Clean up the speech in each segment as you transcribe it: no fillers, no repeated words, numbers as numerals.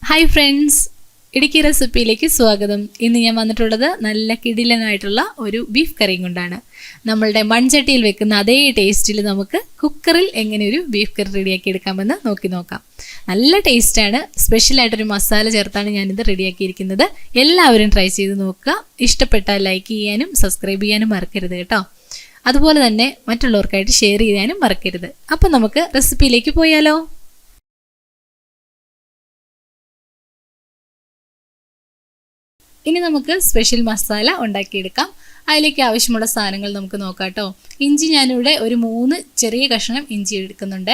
Hi friends, Idukki റെസിപ്പിയിലേക്ക് സ്വാഗതം. ഇന്ന് ഞാൻ വന്നിട്ടുള്ളത് നല്ല കിടിലനായിട്ടുള്ള ഒരു ബീഫ് കറിയും കൊണ്ടാണ്. നമ്മളുടെ മൺചട്ടിയിൽ വെക്കുന്ന അതേ ടേസ്റ്റിൽ നമുക്ക് കുക്കറിൽ എങ്ങനെ ഒരു ബീഫ് കറി റെഡിയാക്കി എടുക്കാമെന്ന് നോക്കാം. നല്ല ടേസ്റ്റാണ്. സ്പെഷ്യലായിട്ടൊരു മസാല ചേർത്താണ് ഞാനിത് റെഡിയാക്കിയിരിക്കുന്നത്. എല്ലാവരും ട്രൈ ചെയ്ത് നോക്കുക. ഇഷ്ടപ്പെട്ടാൽ ലൈക്ക് ചെയ്യാനും സബ്സ്ക്രൈബ് ചെയ്യാനും മറക്കരുത് കേട്ടോ. അതുപോലെ തന്നെ മറ്റുള്ളവർക്കായിട്ട് ഷെയർ ചെയ്യാനും മറക്കരുത്. അപ്പം നമുക്ക് റെസിപ്പിയിലേക്ക് പോയാലോ. ഇനി നമുക്ക് സ്പെഷ്യൽ മസാല ഉണ്ടാക്കിയെടുക്കാം. അതിലേക്ക് ആവശ്യമുള്ള സാധനങ്ങൾ നമുക്ക് നോക്കാം കേട്ടോ. ഇഞ്ചി ഞാനിവിടെ ഒരു 3 ചെറിയ കഷ്ണം ഇഞ്ചി എടുക്കുന്നുണ്ട്.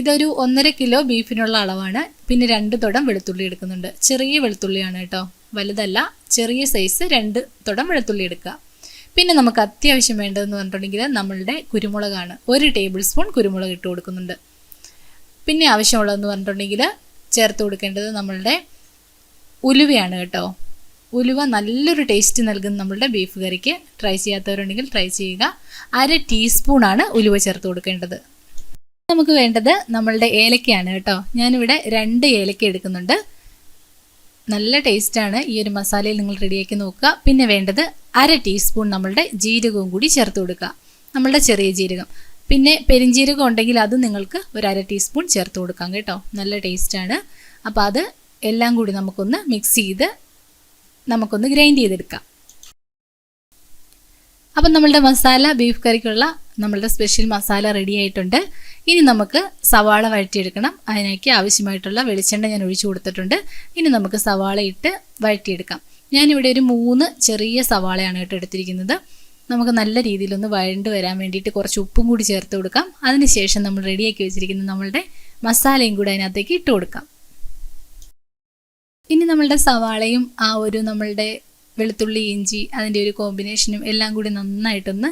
ഇതൊരു 1.5 കിലോ ബീഫിനുള്ള അളവാണ്. പിന്നെ 2 തുടം വെളുത്തുള്ളി എടുക്കുന്നുണ്ട്. ചെറിയ വെളുത്തുള്ളിയാണ് കേട്ടോ, വലുതല്ല. ചെറിയ സൈസ് 2 തുടം വെളുത്തുള്ളി എടുക്കുക. പിന്നെ നമുക്ക് അത്യാവശ്യം വേണ്ടതെന്ന് പറഞ്ഞിട്ടുണ്ടെങ്കിൽ നമ്മളുടെ കുരുമുളകാണ്. 1 ടേബിൾ സ്പൂൺ കുരുമുളക് ഇട്ട് കൊടുക്കുന്നുണ്ട്. പിന്നെ ആവശ്യമുള്ളതെന്ന് പറഞ്ഞിട്ടുണ്ടെങ്കിൽ ചേർത്ത് കൊടുക്കേണ്ടത് നമ്മളുടെ ഉലുവയാണ് കേട്ടോ. ഉലുവ നല്ലൊരു ടേസ്റ്റ് നൽകുന്ന നമ്മളുടെ ബീഫ് കറിക്ക്. ട്രൈ ചെയ്യാത്തവരുണ്ടെങ്കിൽ ട്രൈ ചെയ്യുക. 1/2 ടീസ്പൂണാണ് ഉലുവ ചേർത്ത് കൊടുക്കേണ്ടത്. നമുക്ക് വേണ്ടത് നമ്മളുടെ ഏലക്കയാണ് കേട്ടോ. ഞാനിവിടെ 2 ഏലക്ക എടുക്കുന്നുണ്ട്. നല്ല ടേസ്റ്റാണ്. ഈ ഒരു മസാലയിൽ നിങ്ങൾ റെഡിയാക്കി നോക്കുക. പിന്നെ വേണ്ടത് 1/2 ടീസ്പൂൺ നമ്മളുടെ ജീരകവും കൂടി ചേർത്ത് കൊടുക്കുക, നമ്മളുടെ ചെറിയ ജീരകം. പിന്നെ പെരിഞ്ജീരകം ഉണ്ടെങ്കിൽ അത് നിങ്ങൾക്ക് ഒരു 1/2 ടീസ്പൂൺ ചേർത്ത് കൊടുക്കാം കേട്ടോ. നല്ല ടേസ്റ്റാണ്. അപ്പോൾ അത് എല്ലാം കൂടി നമുക്കൊന്ന് മിക്സ് ചെയ്ത് നമുക്കൊന്ന് ഗ്രൈൻഡ് ചെയ്തെടുക്കാം. അപ്പം നമ്മളുടെ മസാല, ബീഫ് കറിക്കുള്ള നമ്മളുടെ സ്പെഷ്യൽ മസാല റെഡി ആയിട്ടുണ്ട്. ഇനി നമുക്ക് സവാള വഴറ്റിയെടുക്കണം. അതിനേക്ക് ആവശ്യമായിട്ടുള്ള വെളിച്ചെണ്ണ ഞാൻ ഒഴിച്ചു കൊടുത്തിട്ടുണ്ട്. ഇനി നമുക്ക് സവാള ഇട്ട് വഴറ്റിയെടുക്കാം. ഞാനിവിടെ ഒരു 3 ചെറിയ സവാളയാണ് കേട്ടോ എടുത്തിരിക്കുന്നത്. നമുക്ക് നല്ല രീതിയിലൊന്ന് വഴണ്ട് വരാൻ വേണ്ടിയിട്ട് കുറച്ച് ഉപ്പും കൂടി ചേർത്ത് കൊടുക്കാം. അതിനുശേഷം നമ്മൾ റെഡിയാക്കി വെച്ചിരിക്കുന്ന നമ്മളുടെ മസാലയും കൂടി അതിനകത്തേക്ക് ഇട്ട് കൊടുക്കാം. ഇനി നമ്മളുടെ സവാളയും ആ ഒരു നമ്മളുടെ വെളുത്തുള്ളി ഇഞ്ചി അതിൻ്റെ ഒരു കോമ്പിനേഷനും എല്ലാം കൂടി നന്നായിട്ടൊന്ന്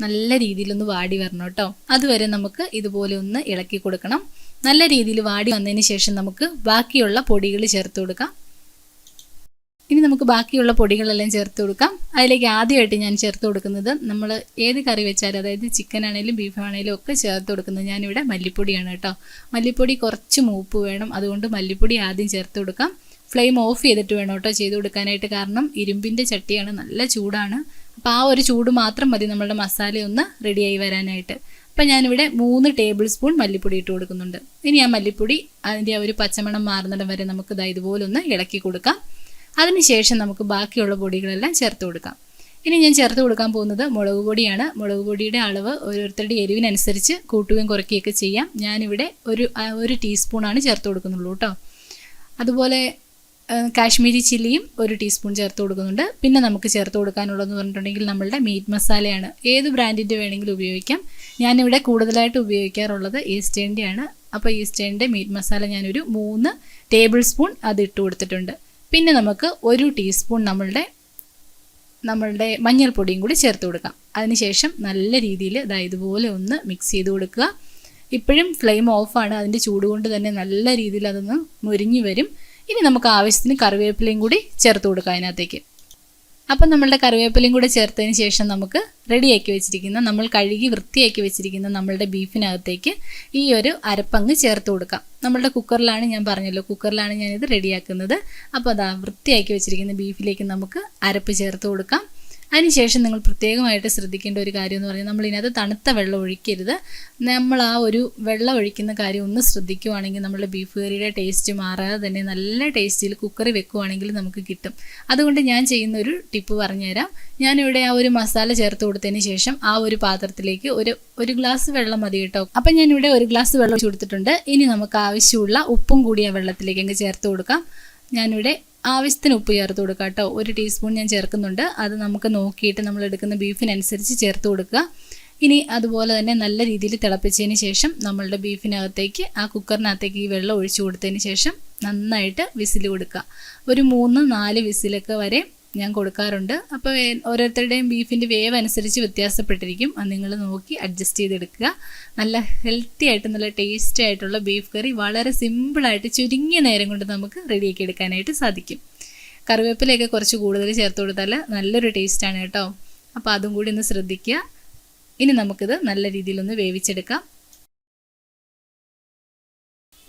നല്ല രീതിയിലൊന്ന് വാടി വരണം കേട്ടോ. അതുവരെ നമുക്ക് ഇതുപോലെ ഒന്ന് ഇളക്കി കൊടുക്കണം. നല്ല രീതിയിൽ വാടി വന്നതിന് ശേഷം നമുക്ക് ബാക്കിയുള്ള പൊടികൾ ചേർത്ത് കൊടുക്കാം. ഇനി നമുക്ക് ബാക്കിയുള്ള പൊടികളെല്ലാം ചേർത്ത് കൊടുക്കാം. അതിലേക്ക് ആദ്യമായിട്ട് ഞാൻ ചേർത്ത് കൊടുക്കുന്നത്, നമ്മൾ ഏത് കറി വെച്ചാലും, അതായത് ചിക്കൻ ആണെങ്കിലും ബീഫ് ആണെങ്കിലും ഒക്കെ ചേർത്ത് കൊടുക്കുന്നത് ഞാനിവിടെ മല്ലിപ്പൊടിയാണ് കേട്ടോ. മല്ലിപ്പൊടി കുറച്ച് മൂപ്പ് വേണം, അതുകൊണ്ട് മല്ലിപ്പൊടി ആദ്യം ചേർത്ത് കൊടുക്കാം. ഫ്ലെയിം ഓഫ് ചെയ്തിട്ട് വേണം കേട്ടോ ചെയ്ത് കൊടുക്കാനായിട്ട്. കാരണം ഇരുമ്പിൻ്റെ ചട്ടിയാണ്, നല്ല ചൂടാണ്. അപ്പോൾ ആ ഒരു ചൂട് മാത്രം മതി നമ്മളുടെ മസാല ഒന്ന് റെഡിയായി വരാനായിട്ട്. അപ്പം ഞാനിവിടെ 3 ടേബിൾ സ്പൂൺ മല്ലിപ്പൊടി ഇട്ട് കൊടുക്കുന്നുണ്ട്. ഇനി ആ മല്ലിപ്പൊടി അതിൻ്റെ ആ ഒരു പച്ചമണം മാറുന്നിടം വരെ നമുക്ക് ഇതുപോലെ ഒന്ന് ഇളക്കി കൊടുക്കാം. അതിനുശേഷം നമുക്ക് ബാക്കിയുള്ള പൊടികളെല്ലാം ചേർത്ത് കൊടുക്കാം. ഇനി ഞാൻ ചേർത്ത് കൊടുക്കാൻ പോകുന്നത് മുളക് പൊടിയാണ്. മുളക് പൊടിയുടെ അളവ് ഓരോരുത്തരുടെ എരിവിനനുസരിച്ച് കൂട്ടുകയും കുറയ്ക്കുകയൊക്കെ ചെയ്യാം. ഞാനിവിടെ ഒരു ടീസ്പൂണാണ് ചേർത്ത് കൊടുക്കുന്നുള്ളൂ കേട്ടോ. അതുപോലെ കാശ്മീരി ചില്ലിയും 1 ടീസ്പൂൺ ചേർത്ത് കൊടുക്കുന്നുണ്ട്. പിന്നെ നമുക്ക് ചേർത്ത് കൊടുക്കാനുള്ളതെന്ന് പറഞ്ഞിട്ടുണ്ടെങ്കിൽ നമ്മളുടെ മീറ്റ് മസാലയാണ്. ഏത് ബ്രാൻഡിൻ്റെ വേണമെങ്കിലും ഉപയോഗിക്കാം. ഞാനിവിടെ കൂടുതലായിട്ട് ഉപയോഗിക്കാറുള്ളത് ഈസ്റ്റേണിൻ്റെയാണ്. അപ്പോൾ ഈസ്റ്റേണിൻ്റെ മീറ്റ് മസാല ഞാനൊരു 3 ടേബിൾ സ്പൂൺ അത് ഇട്ട് കൊടുത്തിട്ടുണ്ട്. പിന്നെ നമുക്ക് 1 ടീസ്പൂൺ നമ്മളുടെ മഞ്ഞൾപ്പൊടിയും കൂടി ചേർത്ത് കൊടുക്കാം. അതിനുശേഷം നല്ല രീതിയിൽ ഇതുപോലെ ഒന്ന് മിക്സ് ചെയ്ത് കൊടുക്കുക. ഇപ്പോഴും ഫ്ലെയിം ഓഫാണ്. അതിൻ്റെ ചൂട് കൊണ്ട് തന്നെ നല്ല രീതിയിൽ അതൊന്ന് മുരിഞ്ഞു വരും. ഇനി നമുക്ക് ആവശ്യത്തിന് കറിവേപ്പിലയും കൂടി ചേർത്ത് കൊടുക്കാം അതിനകത്തേക്ക്. അപ്പം നമ്മളുടെ കറിവേപ്പിലയും കൂടി ചേർത്തതിന് ശേഷം നമുക്ക് റെഡിയാക്കി വെച്ചിരിക്കുന്ന, നമ്മൾ കഴുകി വൃത്തിയാക്കി വെച്ചിരിക്കുന്ന നമ്മളുടെ ബീഫിനകത്തേക്ക് ഈ ഒരു അരപ്പങ്ങ് ചേർത്ത് കൊടുക്കാം. നമ്മളുടെ കുക്കറിലാണ്, ഞാൻ പറഞ്ഞല്ലോ, കുക്കറിലാണ് ഞാനിത് റെഡിയാക്കുന്നത്. അപ്പോൾ വൃത്തിയാക്കി വെച്ചിരിക്കുന്ന ബീഫിലേക്ക് നമുക്ക് അരപ്പ് ചേർത്ത് കൊടുക്കാം. അതിനുശേഷം നിങ്ങൾ പ്രത്യേകമായിട്ട് ശ്രദ്ധിക്കേണ്ട ഒരു കാര്യം എന്ന് പറഞ്ഞാൽ, നമ്മൾ ഇതിനകത്ത് തണുത്ത വെള്ളം ഒഴിക്കരുത്. നമ്മൾ ആ ഒരു വെള്ളം ഒഴിക്കുന്ന കാര്യം ഒന്ന് ശ്രദ്ധിക്കുവാണെങ്കിൽ നമ്മുടെ ബീഫ് കറിയുടെ ടേസ്റ്റ് മാറാതെ തന്നെ നല്ല ടേസ്റ്റിൽ കുക്കറി വെക്കുവാണെങ്കിൽ നമുക്ക് കിട്ടും. അതുകൊണ്ട് ഞാൻ ചെയ്യുന്ന ഒരു ടിപ്പ് പറഞ്ഞുതരാം. ഞാനിവിടെ ആ ഒരു മസാല ചേർത്ത് കൊടുത്തതിന് ശേഷം ആ ഒരു പാത്രത്തിലേക്ക് ഒരു ഗ്ലാസ് വെള്ളം മതി കേട്ടോ. അപ്പം ഞാനിവിടെ 1 ഗ്ലാസ് വെള്ളം ഒഴിച്ച് കൊടുത്തിട്ടുണ്ട്. ഇനി നമുക്ക് ആവശ്യമുള്ള ഉപ്പും കൂടി ആ വെള്ളത്തിലേക്ക് അങ്ങ് ചേർത്ത് കൊടുക്കാം. ഞാനിവിടെ ആവശ്യത്തിന് ഉപ്പ് ചേർത്ത് കൊടുക്കുക കേട്ടോ. 1 ടീസ്പൂൺ ഞാൻ ചേർക്കുന്നുണ്ട്. അത് നമുക്ക് നോക്കിയിട്ട് നമ്മൾ എടുക്കുന്ന ബീഫിനനുസരിച്ച് ചേർത്ത് കൊടുക്കുക. ഇനി അതുപോലെ തന്നെ നല്ല രീതിയിൽ തിളപ്പിച്ചതിന് ശേഷം നമ്മളുടെ ബീഫിനകത്തേക്ക്, ആ കുക്കറിനകത്തേക്ക് ഈ വെള്ളം ഒഴിച്ചു കൊടുത്തതിന് ശേഷം നന്നായിട്ട് വിസിൽ കൊടുക്കുക. ഒരു 3-4 വിസിലൊക്കെ വരെ ഞാൻ കൊടുക്കാറുണ്ട്. അപ്പോൾ ഓരോരുത്തരുടെയും ബീഫിൻ്റെ വേവ് അനുസരിച്ച് വ്യത്യാസപ്പെട്ടിരിക്കും. അത് നിങ്ങൾ നോക്കി അഡ്ജസ്റ്റ് ചെയ്തെടുക്കുക. നല്ല ഹെൽത്തി ആയിട്ട് നല്ല ടേസ്റ്റി ആയിട്ടുള്ള ബീഫ് കറി വളരെ സിമ്പിളായിട്ട് ചുരുങ്ങിയ നേരം കൊണ്ട് നമുക്ക് റെഡിയാക്കി എടുക്കാനായിട്ട് സാധിക്കും. കറിവേപ്പിലയൊക്കെ കുറച്ച് കൂടുതൽ ചേർത്ത് കൊടുത്താൽ നല്ലൊരു ടേസ്റ്റാണ് കേട്ടോ. അപ്പോൾ അതും കൂടി ഒന്ന് ശ്രദ്ധിക്കുക. ഇനി നമുക്കിത് നല്ല രീതിയിലൊന്ന് വേവിച്ചെടുക്കാം.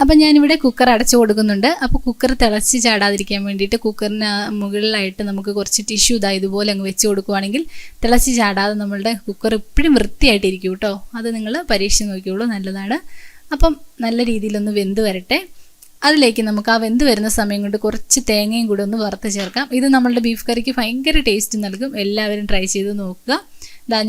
അപ്പം ഞാനിവിടെ കുക്കർ അടച്ചു കൊടുക്കുന്നുണ്ട്. അപ്പോൾ കുക്കർ തിളച്ച് ചാടാതിരിക്കാൻ വേണ്ടിയിട്ട് കുക്കറിന് മുകളിലായിട്ട് നമുക്ക് കുറച്ച് ടിഷ്യൂ ഇതുപോലെ അങ്ങ് വെച്ച് കൊടുക്കുവാണെങ്കിൽ തിളച്ച് ചാടാതെ നമ്മളുടെ കുക്കർ എപ്പോഴും വൃത്തിയായിട്ടിരിക്കും കേട്ടോ. അത് നിങ്ങൾ പരീക്ഷിച്ച് നോക്കിയോളൂ, നല്ലതാണ്. അപ്പം നല്ല രീതിയിലൊന്ന് വെന്ത് വരട്ടെ. അതിലേക്ക് നമുക്ക് ആ വെന്ത് വരുന്ന സമയം കൊണ്ട് കുറച്ച് തേങ്ങയും കൂടെ ഒന്ന് വറുത്ത് ചേർക്കാം. ഇത് നമ്മളുടെ ബീഫ് കറിക്ക് ഭയങ്കര ടേസ്റ്റ് നൽകും. എല്ലാവരും ട്രൈ ചെയ്ത് നോക്കുക.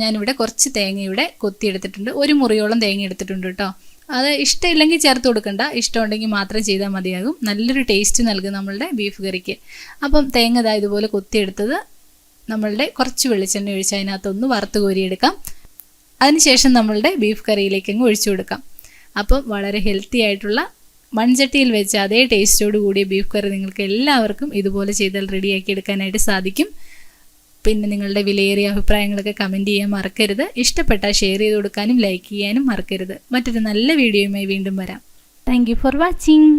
ഞാനിവിടെ കുറച്ച് തേങ്ങ ഇവിടെ കൊത്തിയെടുത്തിട്ടുണ്ട്. 1 മുറിയോളം തേങ്ങ എടുത്തിട്ടുണ്ട് കേട്ടോ. അത് ഇഷ്ടമില്ലെങ്കിൽ ചേർത്ത് കൊടുക്കണ്ട, ഇഷ്ടമുണ്ടെങ്കിൽ മാത്രം ചെയ്താൽ മതിയാകും. നല്ലൊരു ടേസ്റ്റ് നൽകും നമ്മളുടെ ബീഫ് കറിക്ക്. അപ്പം തേങ്ങ ഇതുപോലെ കൊത്തിയെടുത്തത് നമ്മളുടെ കുറച്ച് വെളിച്ചെണ്ണ ഒഴിച്ച് അതിനകത്തൊന്ന് വറുത്ത് കോരിയെടുക്കാം. അതിനുശേഷം നമ്മളുടെ ബീഫ് കറിയിലേക്ക് അങ്ങ് ഒഴിച്ചു കൊടുക്കാം. അപ്പം വളരെ ഹെൽത്തി ആയിട്ടുള്ള മൺചട്ടിയിൽ വെച്ച് അതേ ടേസ്റ്റോട് കൂടിയ ബീഫ് കറി നിങ്ങൾക്ക് എല്ലാവർക്കും ഇതുപോലെ ചെയ്താൽ റെഡിയാക്കി എടുക്കാനായിട്ട് സാധിക്കും. പിന്നെ നിങ്ങളുടെ വിലയേറിയ അഭിപ്രായങ്ങളൊക്കെ കമൻറ്റ് ചെയ്യാൻ മറക്കരുത്. ഇഷ്ടപ്പെട്ടാൽ ഷെയർ ചെയ്ത് കൊടുക്കാനും ലൈക്ക് ചെയ്യാനും മറക്കരുത്. മറ്റൊരു നല്ല വീഡിയോയുമായി വീണ്ടും വരാം. Thank you for watching.